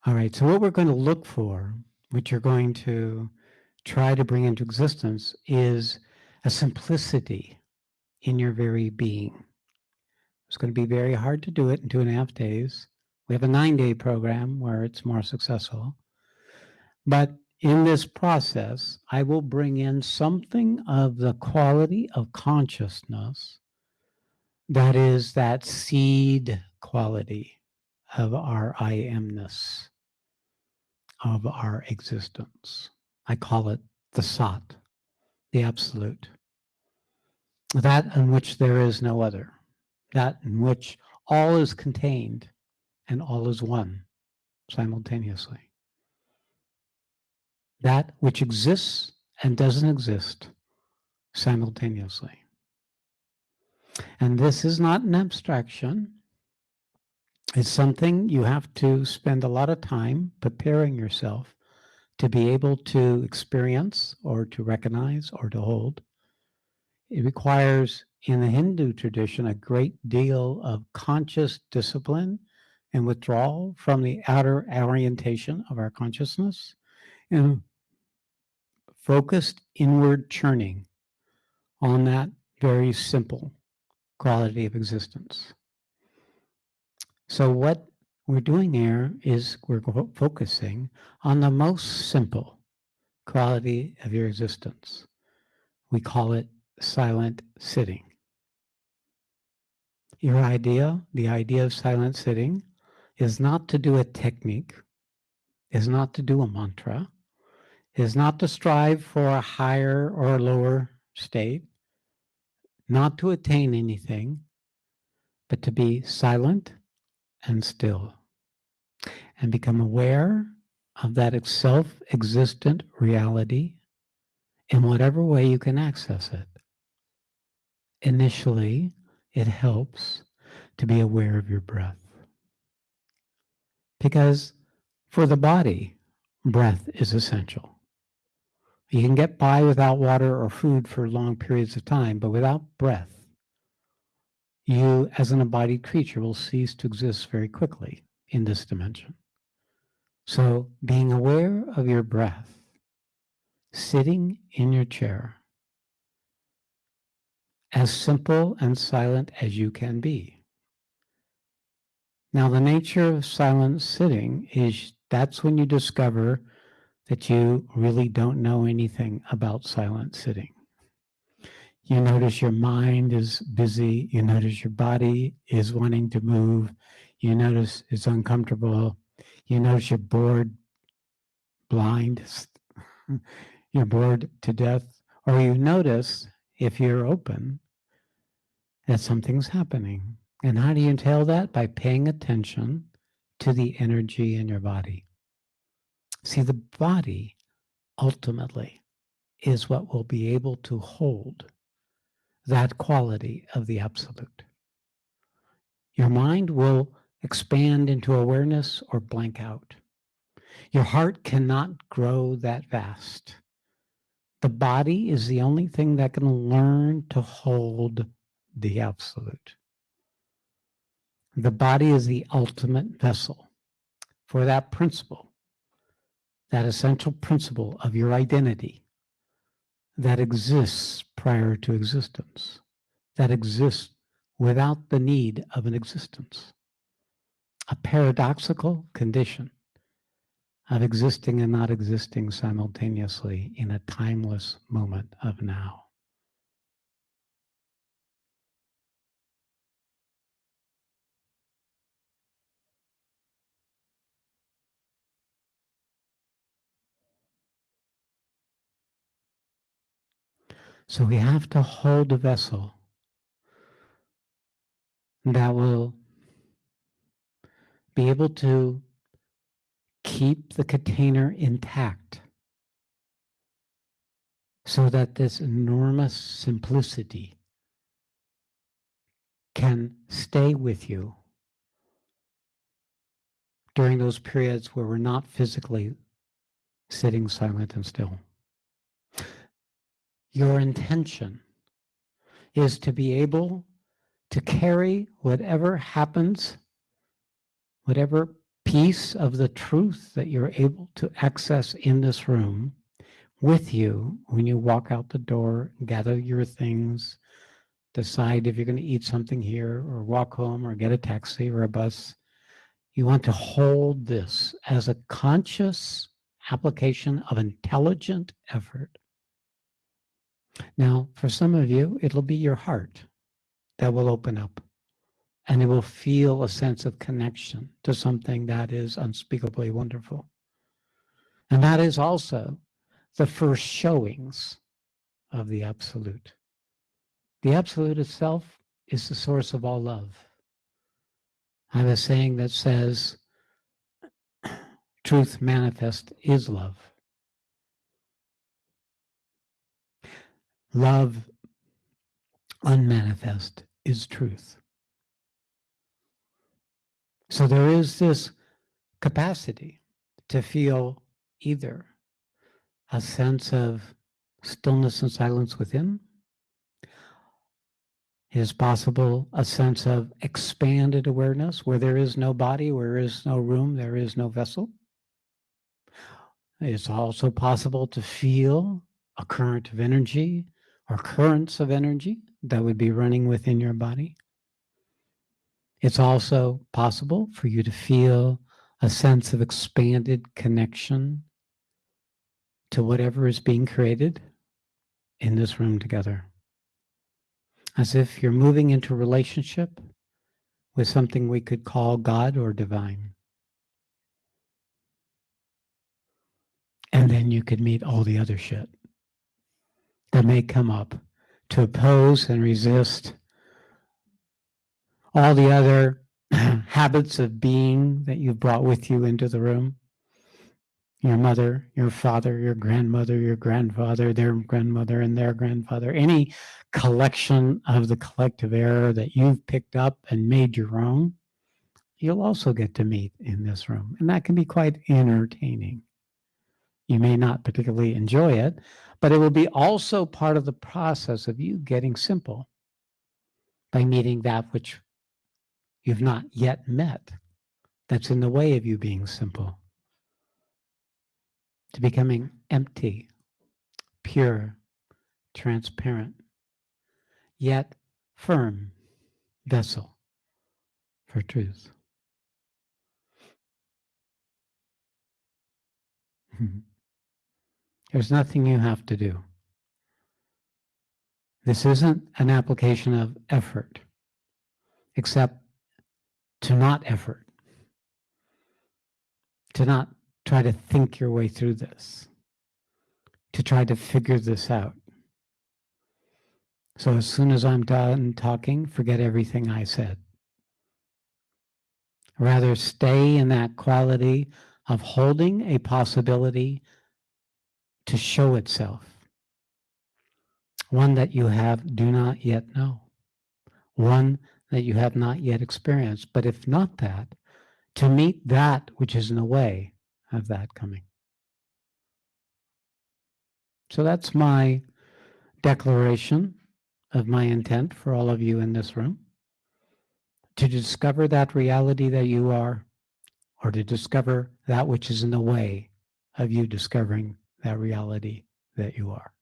All right, so what we're going to look for, what you're going to try to bring into existence, is a simplicity in your very being. It's going to be very hard to do it in 2.5 days. We have a 9-day program where it's more successful. But in this process, I will bring in something of the quality of consciousness that is that seed quality of our I amness, of our existence. I call it the Sat, the Absolute, that in which there is no other, that in which all is contained and all is one simultaneously, that which exists and doesn't exist simultaneously. And this is not an abstraction. It's something you have to spend a lot of time preparing yourself to be able to experience or to recognize or to hold. It requires, in the Hindu tradition, a great deal of conscious discipline and withdrawal from the outer orientation of our consciousness and focused inward churning on that very simple quality of existence. So what we're doing here is we're focusing on the most simple quality of your existence. We call it silent sitting. Your idea, the idea of silent sitting, is not to do a technique, is not to do a mantra, is not to strive for a higher or lower state, not to attain anything, but to be silent and still and become aware of that self-existent reality in whatever way you can access it. Initially, it helps to be aware of your breath. Because for the body, breath is essential. You can get by without water or food for long periods of time, but without breath, you as an embodied creature will cease to exist very quickly in this dimension. So being aware of your breath, sitting in your chair, as simple and silent as you can be. Now, the nature of silent sitting is that's when you discover that you really don't know anything about silent sitting. You notice your mind is busy. You notice your body is wanting to move. You notice it's uncomfortable. You notice you're bored, blind, you're bored to death. Or you notice, if you're open, that something's happening. And how do you tell that? By paying attention to the energy in your body. See, the body ultimately is what will be able to hold that quality of the absolute. Your mind will expand into awareness or blank out. Your heart cannot grow that vast. The body is the only thing that can learn to hold the absolute. The body is the ultimate vessel for that principle, that essential principle of your identity that exists prior to existence, that exists without the need of an existence. A paradoxical condition of existing and not existing simultaneously in a timeless moment of now. So we have to hold a vessel that will be able to keep the container intact so that this enormous simplicity can stay with you during those periods where we're not physically sitting silent and still. Your intention is to be able to carry whatever happens, whatever piece of the truth that you're able to access in this room with you when you walk out the door, gather your things, decide if you're going to eat something here or walk home or get a taxi or a bus. You want to hold this as a conscious application of intelligent effort. Now, for some of you, it'll be your heart that will open up, and it will feel a sense of connection to something that is unspeakably wonderful. And that is also the first showings of the Absolute. The Absolute itself is the source of all love. I have a saying that says, truth manifest is love. Love unmanifest is truth. So there is this capacity to feel either a sense of stillness and silence within. It is possible a sense of expanded awareness where there is no body, where there is no room, there is no vessel. It's also possible to feel a current of energy or currents of energy that would be running within your body. It's also possible for you to feel a sense of expanded connection to whatever is being created in this room together. As if you're moving into a relationship with something we could call God or divine. And then you could meet all the other shit that may come up to oppose and resist all the other habits of being that you've brought with you into the room. Your mother, your father, your grandmother, your grandfather, their grandmother, and their grandfather, any collection of the collective error that you've picked up and made your own, you'll also get to meet in this room. And that can be quite entertaining. You may not particularly enjoy it, but it will be also part of the process of you getting simple by meeting that which you've not yet met, that's in the way of you being simple, to becoming empty, pure, transparent, yet firm vessel for truth. There's nothing you have to do. This isn't an application of effort, except to not effort, to not try to think your way through this, to try to figure this out. So as soon as I'm done talking, forget everything I said. Rather, stay in that quality of holding a possibility to show itself, one that you do not yet know, one that you have not yet experienced, but if not that, to meet that which is in the way of that coming. So that's my declaration of my intent for all of you in this room, to discover that reality that you are, or to discover that which is in the way of you discovering that reality that you are.